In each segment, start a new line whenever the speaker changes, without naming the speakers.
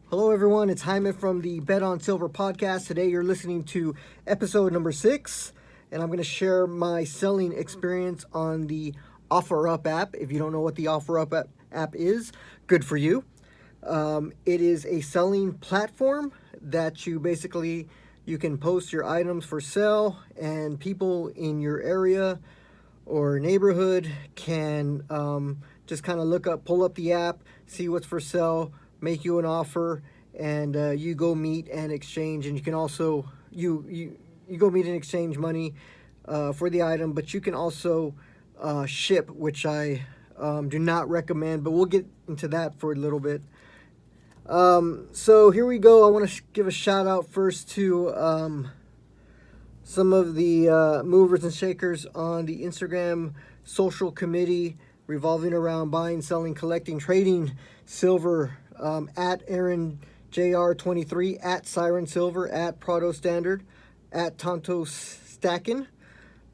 Hello, everyone. It's Jaime from the Bet on Silver podcast. Today, you're listening to episode number 6, and I'm going to share my selling experience on the OfferUp app. If you don't know what the OfferUp app is, good for you. It is a selling platform that you can post your items for sale, and people in your area or neighborhood can just kind of pull up the app, see what's for sale, make you an offer, and you go meet and exchange. And you can also you go meet and exchange money for the item, but you can also ship, which I do not recommend. But we'll get into that for a little bit. So here we go. I want to give a shout out first to some of the movers and shakers on the Instagram social committee revolving around buying, selling, collecting, trading silver, at Aaron JR23, at Siren Silver, at Prado Standard, at Tonto Stackin,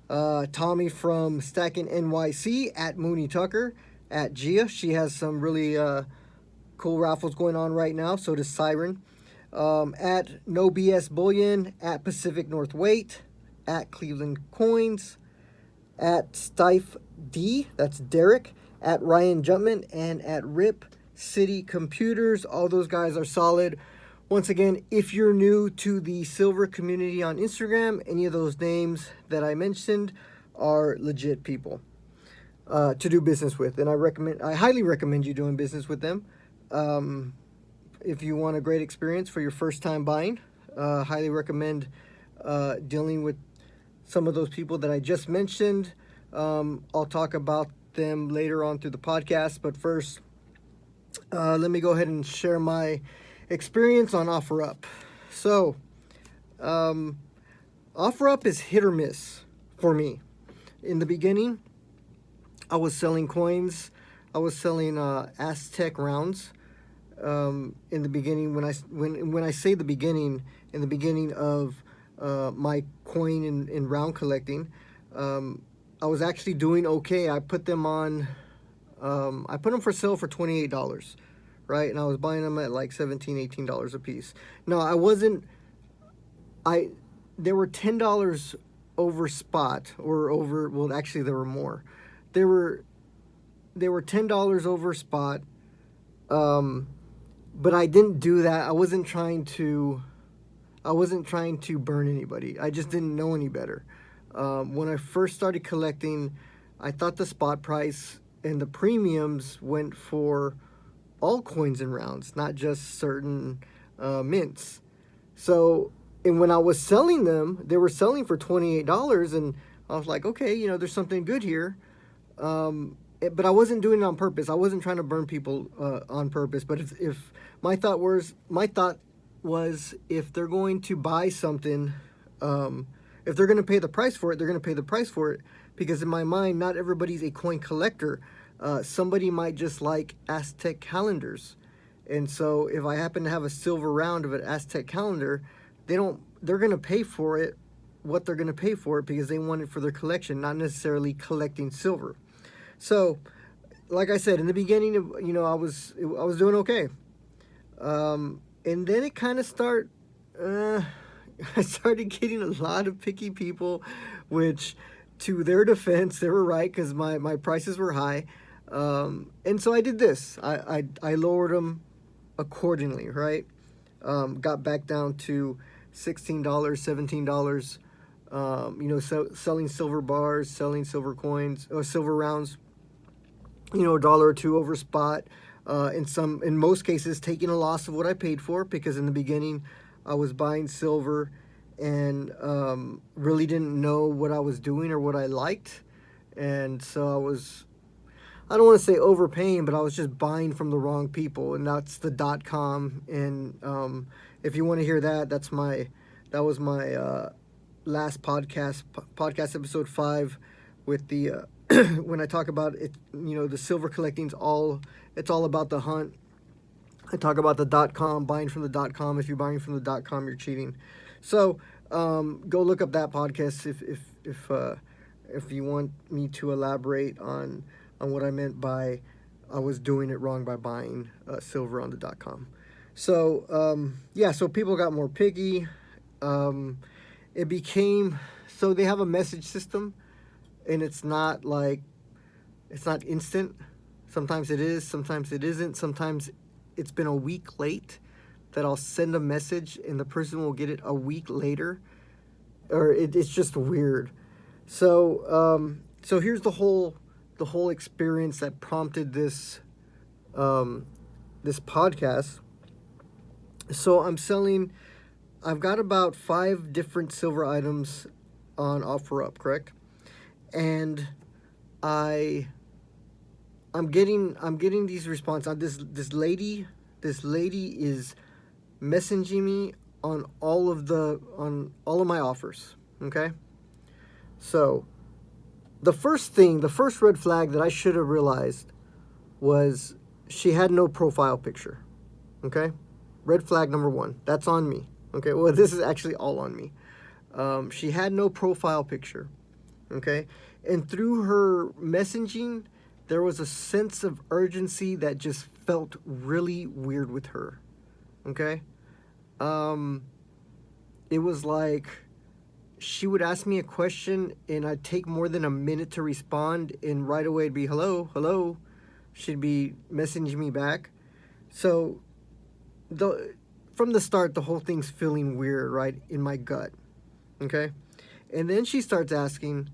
Tommy from Stackin NYC, at Mooney Tucker, at Gia. She has some really cool raffles going on right now. So does Siren. At No BS Bullion, at Pacific North Weight, at Cleveland Coins, at Stife D, that's Derek, at Ryan Jumpman, and at Rip City Computers. All those guys are solid. Once again, if you're new to the silver community on Instagram, any of those names that I mentioned are legit people to do business with, and I highly recommend you doing business with them. If you want a great experience for your first time buying, highly recommend dealing with some of those people that I just mentioned. I'll talk about them later on through the podcast, but first, let me go ahead and share my experience on OfferUp. So, OfferUp is hit or miss for me. In the beginning, I was selling coins. I was selling Aztec rounds. In the beginning, when I say the beginning, in the beginning of my coin and round collecting, I was actually doing okay. I put them for sale for $28, right? And I was buying them at like $17, $18 a piece. No, I wasn't. They were $10 over spot or over. Well, actually, there were more. They were $10 over spot. But I didn't do that. I wasn't trying to burn anybody. I just didn't know any better. When I first started collecting, I thought the spot price and the premiums went for all coins and rounds, not just certain mints. So, and when I was selling them, they were selling for $28, and I was like, okay, there's something good here. But I wasn't doing it on purpose. I wasn't trying to burn people on purpose. But if my thought was if they're going to buy something, if they're going to pay the price for it, they're going to pay the price for it. Because in my mind, not everybody's a coin collector. Somebody might just like Aztec calendars, and so if I happen to have a silver round of an Aztec calendar, they're going to pay for it what they're going to pay for it because they want it for their collection, not necessarily collecting silver. So, like I said in the beginning, I was doing okay, and then it kind of I started getting a lot of picky people, which, to their defense, they were right because my prices were high, and so I did this. I lowered them accordingly, right? Got back down to $16, $17. Selling silver bars, selling silver coins or silver rounds, $1 or $2 over spot. In most cases, taking a loss of what I paid for, because in the beginning I was buying silver and really didn't know what I was doing or what I liked, and so I don't want to say overpaying, but I was just buying from the wrong people, and that's the .com. And if you want to hear that, that was my last podcast episode 5 with the when I talk about it, the silver collecting's it's all about the hunt. I talk about the .com, buying from the .com. If you're buying from the .com, you're cheating. So go look up that podcast if you want me to elaborate on what I meant by I was doing it wrong by buying silver on the .com. So yeah, so people got more picky. Um, it became so they have a message system, and it's not instant. Sometimes it is, sometimes it isn't. Sometimes it's been a week late that I'll send a message and the person will get it a week later, or it's just weird. So so here's the whole experience that prompted um, this podcast. So I'm selling. I've got about 5 different silver items on OfferUp, correct? And I I'm getting these responses. This lady is messaging me on all of my offers. Okay, so the first red flag that I should have realized was she had no profile picture. Okay, red flag number one. That's on me. Okay, well this is actually all on me. She had no profile picture. Okay, and through her messaging, there was a sense of urgency that just felt really weird with her. Okay, um, it was like she would ask me a question and I'd take more than a minute to respond, and right away it'd be hello, hello. She'd be messaging me back. So the from the start, the whole thing's feeling weird, right, in my gut. Okay, and then she starts asking,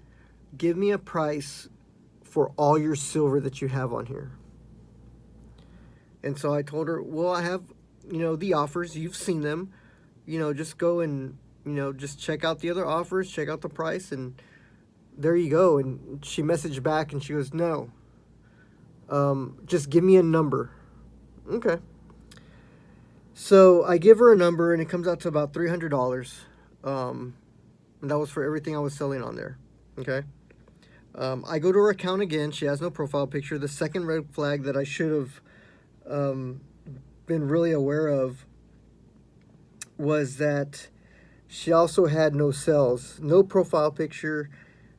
"Give me a price for all your silver that you have on here." And so I told her, "Well, I have, the offers. You've seen them. Just go and, just check out the other offers, check out the price, and there you go." And she messaged back and she goes, "No, just give me a number." Okay. So I give her a number and it comes out to about $300. And that was for everything I was selling on there. Okay. I go to her account again. She has no profile picture. The second red flag that I should have um, been really aware of was that she also had no sales, no profile picture,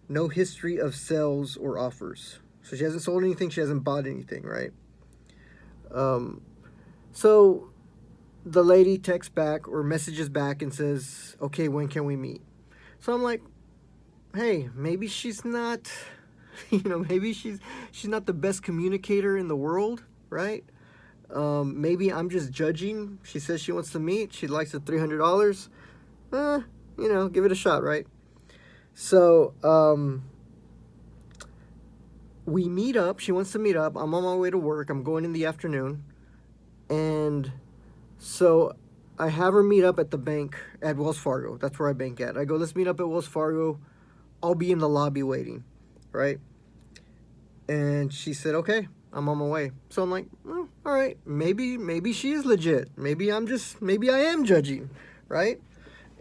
no history of sales or offers. So she hasn't sold anything. She hasn't bought anything, right? Um, so the lady texts back or messages back and says, "Okay, when can we meet?" So I'm like, "Hey, maybe she's not, maybe she's not the best communicator in the world, right? Maybe I'm just judging. She says she wants to meet. She likes the $300. Give it a shot, right?" So we meet up. She wants to meet up. I'm on my way to work. I'm going in the afternoon, and so I have her meet up at the bank at Wells Fargo. That's where I bank at. I go, "Let's meet up at Wells Fargo. I'll be in the lobby waiting," right? And she said, "Okay, I'm on my way." So I'm like, "Oh, all right, maybe she is legit. Maybe I am judging, right?"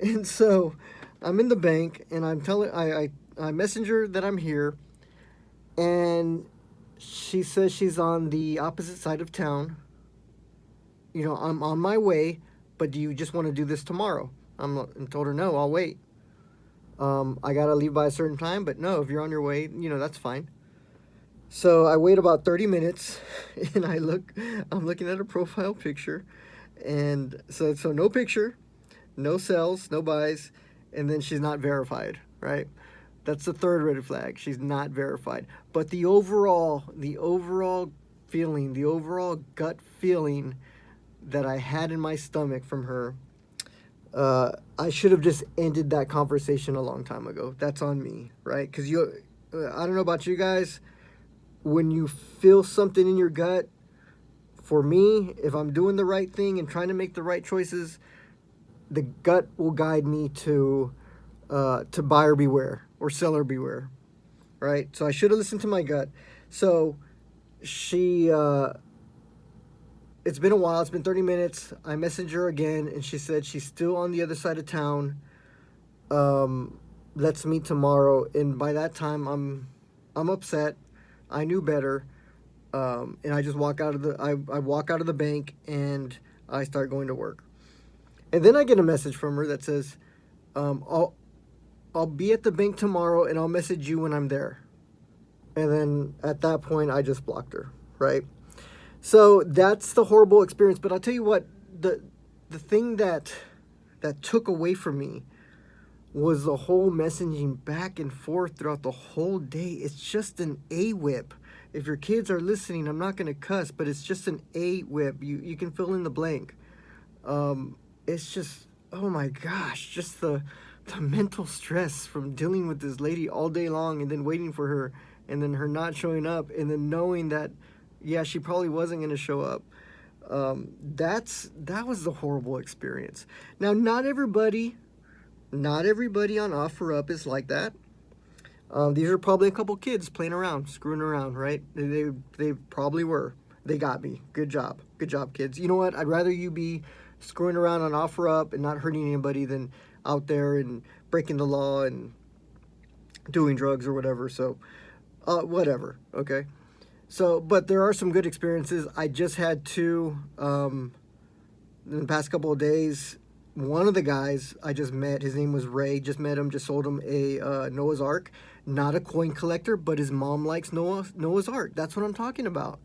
And so I'm in the bank and I'm telling I message her that I'm here, and she says she's on the opposite side of town. I'm on my way, but do you just want to do this tomorrow? I told her, "No, I'll wait. I gotta leave by a certain time, but no, if you're on your way, that's fine." So I wait about 30 minutes, and I'm looking at her profile picture, and so no picture, no sales, no buys, and then she's not verified, right? That's the third red flag. She's not verified. But the overall feeling, the overall gut feeling that I had in my stomach from her, I should have just ended that conversation a long time ago. That's on me, right? Because I don't know about you guys, when you feel something in your gut, for me, if I'm doing the right thing and trying to make the right choices, the gut will guide me to buyer beware or seller beware, right? So I should have listened to my gut. So she, it's been a while. It's been 30 minutes. I messaged her again, and she said she's still on the other side of town. Let's meet tomorrow. And by that time, I'm upset. I knew better. And I just I walk out of the bank and I start going to work. And then I get a message from her that says, I'll be at the bank tomorrow and I'll message you when I'm there." And then at that point, I just blocked her, right? So that's the horrible experience. But I'll tell you what, the thing that took away from me was the whole messaging back and forth throughout the whole day. It's just an A-whip. If your kids are listening, I'm not going to cuss, but it's just an A-whip. You can fill in the blank. It's just, oh my gosh, just the mental stress from dealing with this lady all day long and then waiting for her and then her not showing up and then knowing that, yeah, she probably wasn't going to show up. That was the horrible experience. Now, not everybody on OfferUp is like that. These are probably a couple kids playing around, screwing around, right? They probably were. They got me. Good job, kids. You know what? I'd rather you be screwing around on OfferUp and not hurting anybody than out there and breaking the law and doing drugs or whatever. So, whatever. Okay. So, but there are some good experiences. I just had two in the past couple of days. One of the guys I just met, his name was Ray. Just met him, just sold him a Noah's Ark. Not a coin collector, but his mom likes Noah's Ark. That's what I'm talking about.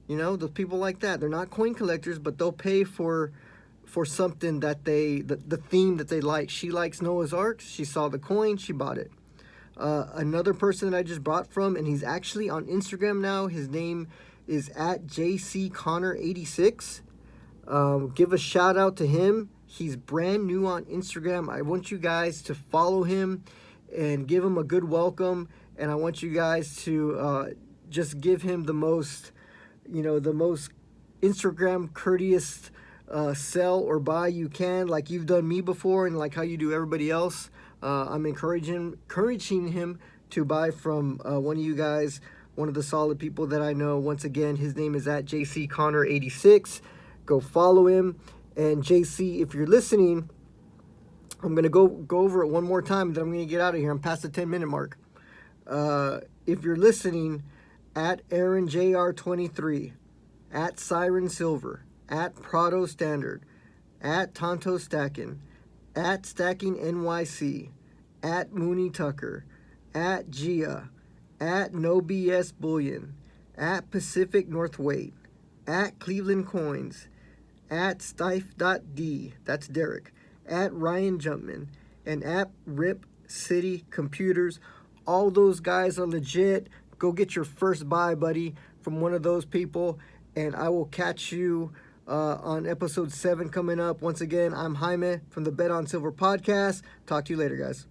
You know, the people like that. They're not coin collectors, but they'll pay for something that the theme that they like. She likes Noah's Ark. She saw the coin. She bought it. Another person that I just bought from, and he's actually on Instagram now. His name is at JCConnor86. Give a shout out to him. He's brand new on Instagram. I want you guys to follow him and give him a good welcome. And I want you guys to just give him the most Instagram courteous sell or buy you can, like you've done me before and like how you do everybody else. I'm encouraging him to buy from one of you guys, one of the solid people that I know. Once again, his name is at JCConnor86. Go follow him. And JC, if you're listening, I'm going to go over it one more time, then I'm going to get out of here. I'm past the 10-minute mark. If you're listening, at AaronJR23, at Siren Silver, at Prado Standard, at Tonto Stacking, at Stacking NYC, at Mooney Tucker, at Gia, at No BS Bullion, at Pacific Northweight, at Cleveland Coins, at Stife.D, that's Derek, at Ryan Jumpman, and at Rip City Computers. All those guys are legit. Go get your first buy, buddy, from one of those people, and I will catch you on episode 7 coming up. Once again, I'm Jaime from the Bet on Silver podcast. Talk to you later, guys.